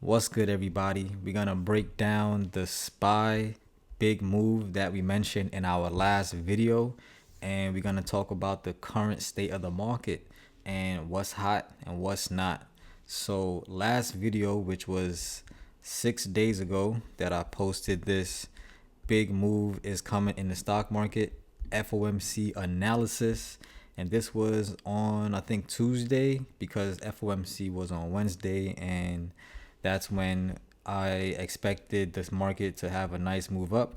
What's good, everybody? We're gonna break down the SPY big move that we mentioned in our last video, and we're gonna talk about the current state of the market and what's hot and what's not. So, last video, which was 6 days ago, that I posted this big move is coming in the stock market, FOMC analysis. And this was on, I think, Tuesday, because FOMC was on Wednesday, and that's when I expected this market to have a nice move up.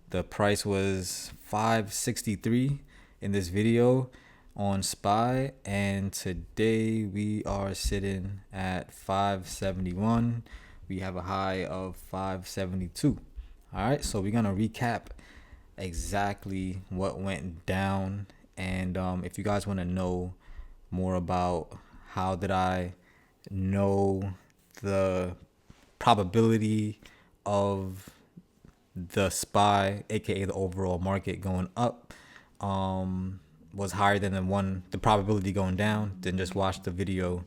The price was 563 in this video on SPY, and today we are sitting at 571. We have a high of 572. All right, so we're gonna recap exactly what went down, and if you guys want to know more about how did I know the probability of the SPY, aka the overall market going up, was higher than the probability going down, then just watch the video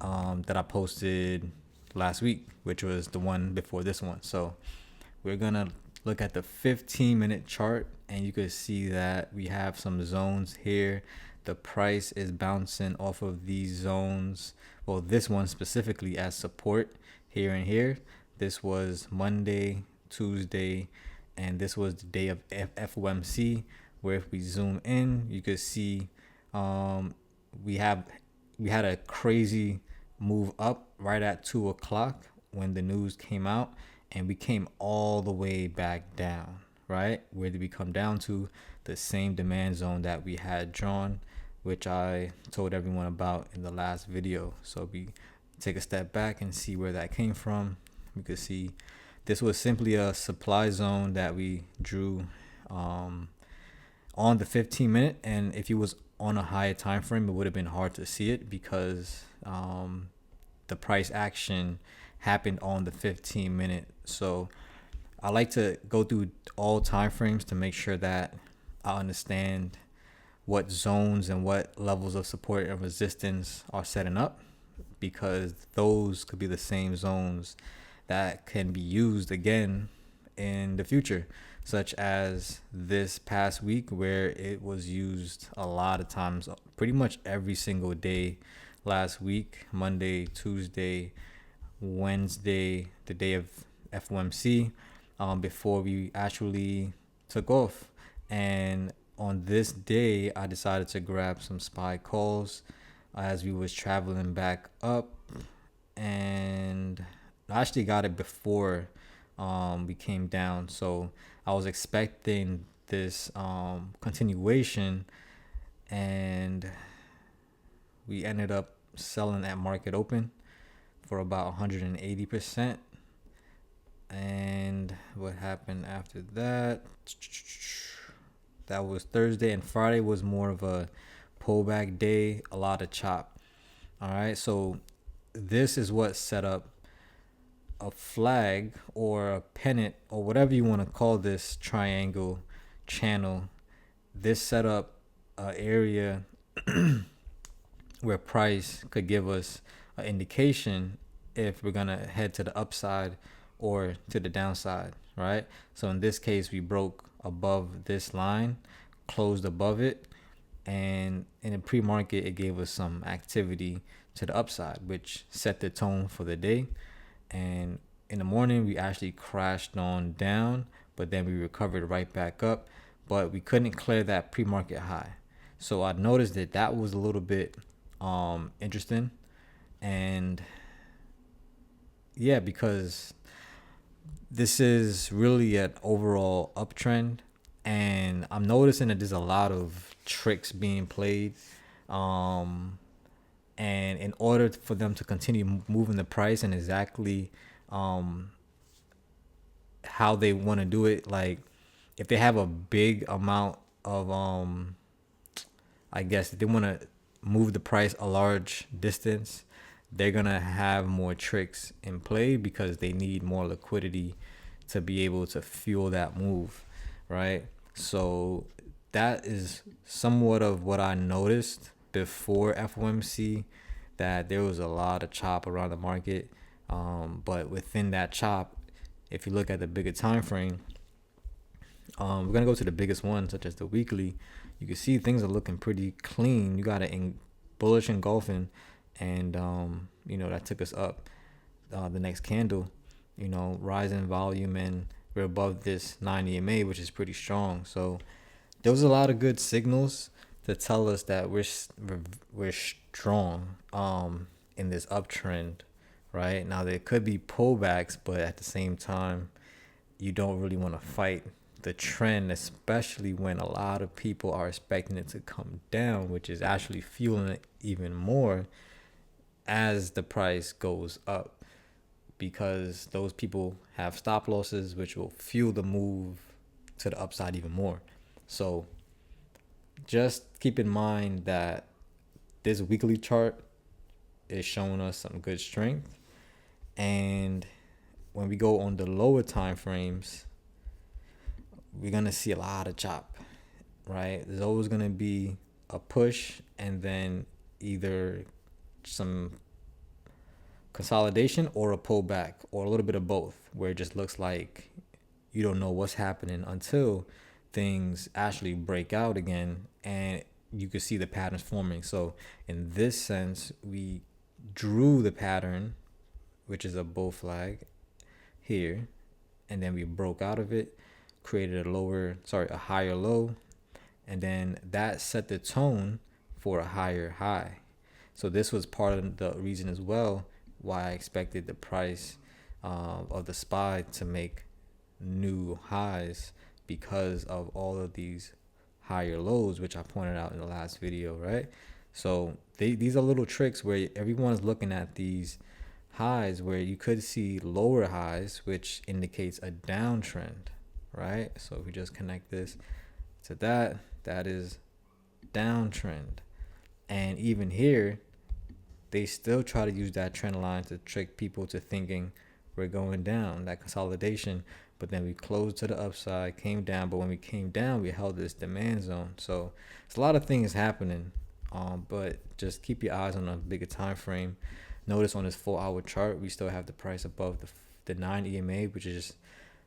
that I posted last week, which was the one before this one. So we're gonna look at the 15-minute chart, and you can see that we have some zones here. The price is bouncing off of these zones. Well, this one specifically as support here and here. This was Monday, Tuesday, and this was the day of FOMC, where if we zoom in, you could see we had a crazy move up right at 2 o'clock when the news came out, and we came all the way back down. Right, where did we come down to? The same demand zone that we had drawn, which I told everyone about in the last video. So we take a step back and see where that came from. We could see this was simply a supply zone that we drew on the 15-minute, and if it was on a higher time frame, it would have been hard to see it because the price action happened on the 15-minute. So I like to go through all time frames to make sure that I understand what zones and what levels of support and resistance are setting up, because those could be the same zones that can be used again in the future, such as this past week where it was used a lot of times, pretty much every single day last week, Monday, Tuesday, Wednesday, the day of FOMC, before we actually took off. And on this day, I decided to grab some SPY calls as we was traveling back up, and I actually got it before we came down. So I was expecting this continuation, and we ended up selling at market open for about 180%. And what happened after that? That was Thursday, and Friday was more of a pullback day, a lot of chop. All right, so this is what set up a flag or a pennant or whatever you want to call this triangle channel. This set up an area where price could give us an indication if we're gonna head to the upside or to the downside, right? So in this case, we broke above this line, closed above it, and in the pre-market, it gave us some activity to the upside, which set the tone for the day. And in the morning, we actually crashed on down, but then we recovered right back up, but we couldn't clear that pre-market high. So I noticed that that was a little bit interesting, and yeah, because this is really an overall uptrend, and I'm noticing that there's a lot of tricks being played, and in order for them to continue moving the price and exactly how they want to do it, like if they have a big amount of I guess if they want to move the price a large distance, they're gonna have more tricks in play because they need more liquidity to be able to fuel that move, right? So that is somewhat of what I noticed before FOMC, that there was a lot of chop around the market But within that chop, if you look at the bigger time frame, we're gonna go to the biggest one, such as the weekly. You can see things are looking pretty clean. You got it in bullish engulfing, and that took us up. The next candle, rising volume, and we're above this 9 EMA, which is pretty strong. So there was a lot of good signals to tell us that we're strong in this uptrend. Right now, there could be pullbacks, but at the same time, you don't really want to fight the trend, especially when a lot of people are expecting it to come down, which is actually fueling it even more as the price goes up, because those people have stop losses, which will fuel the move to the upside even more. So just keep in mind that this weekly chart is showing us some good strength. And when we go on the lower time frames, we're going to see a lot of chop, right? There's always going to be a push and then either some consolidation or a pullback or a little bit of both, where it just looks like you don't know what's happening until things actually break out again and you can see the patterns forming. So in this sense, we drew the pattern, which is a bull flag here, and then we broke out of it, created a higher low, and then that set the tone for a higher high. So this was part of the reason as well why I expected the price of the SPY to make new highs, because of all of these higher lows, which I pointed out in the last video, right? So these are little tricks where everyone's looking at these highs where you could see lower highs, which indicates a downtrend, right? So if we just connect this to that is downtrend. And even here, they still try to use that trend line to trick people to thinking we're going down, that consolidation. But then we closed to the upside, came down. But when we came down, we held this demand zone. So it's a lot of things happening. But just keep your eyes on a bigger time frame. Notice on this 4-hour chart, we still have the price above the 9 EMA, which is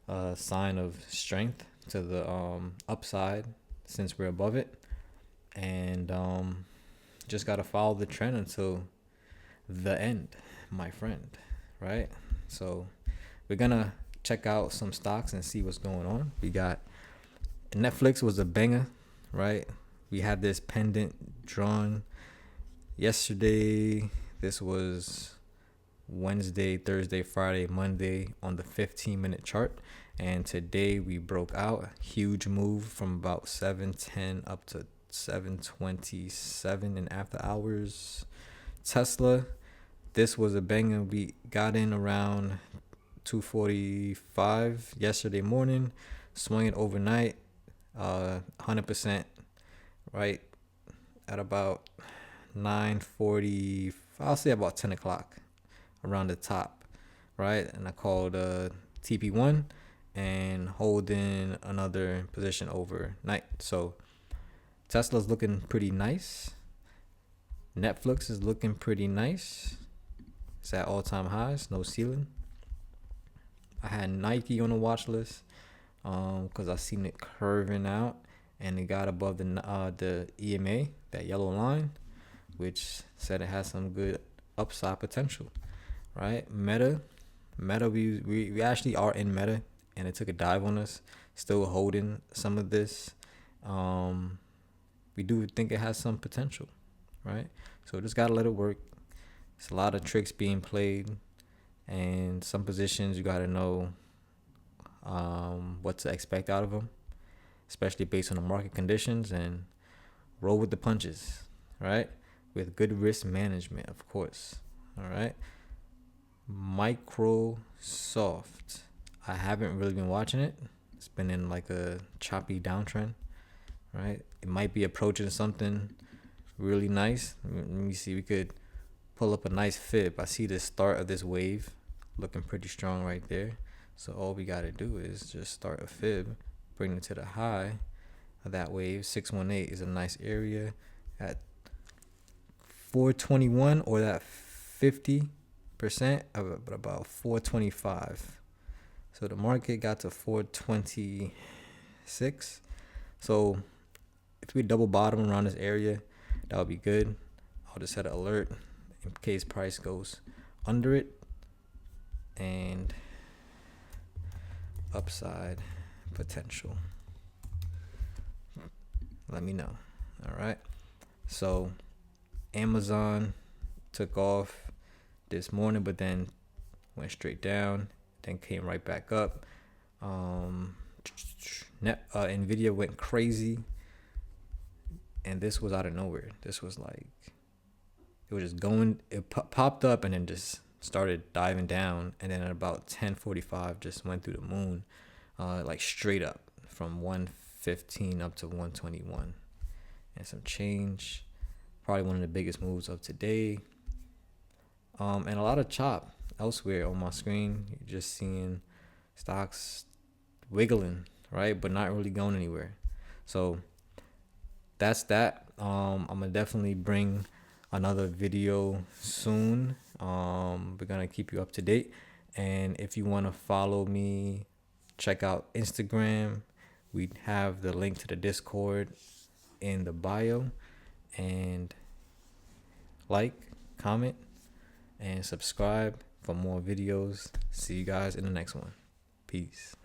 a sign of strength to the upside since we're above it. And just got to follow the trend until the end, my friend, right? So we're going to check out some stocks and see what's going on. We got Netflix was a banger, right? We had this pendant drawn yesterday. This was Wednesday, Thursday, Friday, Monday on the 15-minute chart. And today we broke out. Huge move from about 710 up to 727 in after hours. Tesla, this was a banger. We got in around 245 yesterday morning, swung it overnight, 100%, right at about 9:40. I'll say about 10 o'clock, around the top, right? And I called TP1 and holding another position overnight. So Tesla's looking pretty nice. Netflix is looking pretty nice. It's at all-time highs, no ceiling. I had Nike on the watch list because I seen it curving out, and it got above the EMA, that yellow line, which said it has some good upside potential, right? Meta, we actually are in Meta, and it took a dive on us. Still holding some of this. We do think it has some potential, right? So just gotta let it work. It's a lot of tricks being played, and some positions you gotta know what to expect out of them, especially based on the market conditions, and roll with the punches, right? With good risk management, of course. All right. Microsoft. I haven't really been watching it. It's been in like a choppy downtrend, right? It might be approaching something really nice. Let me see. We could pull up a nice fib. I see the start of this wave looking pretty strong right there. So all we got to do is just start a fib, bring it to the high of that wave. 618 is a nice area at 421 or that 50 but about 425. So the market got to 426. So if we double bottom around this area, that would be good. I'll just set an alert in case price goes under it. And upside potential. Let me know. All right. So Amazon took off this morning, but then went straight down, then came right back up. Nvidia went crazy, and this was out of nowhere. This was like, it was just going, it popped up and then just started diving down, and then at about 10:45 just went through the moon, like straight up from 115 up to 121 and some change. Probably one of the biggest moves of today. And a lot of chop elsewhere on my screen. You're just seeing stocks wiggling, right, but not really going anywhere. So that's that. I'm gonna definitely bring another video soon. We're gonna keep you up to date, and if you want to follow me, check out Instagram. We have the link to the Discord in the bio, and like, comment, and subscribe for more videos. See you guys in the next one. Peace.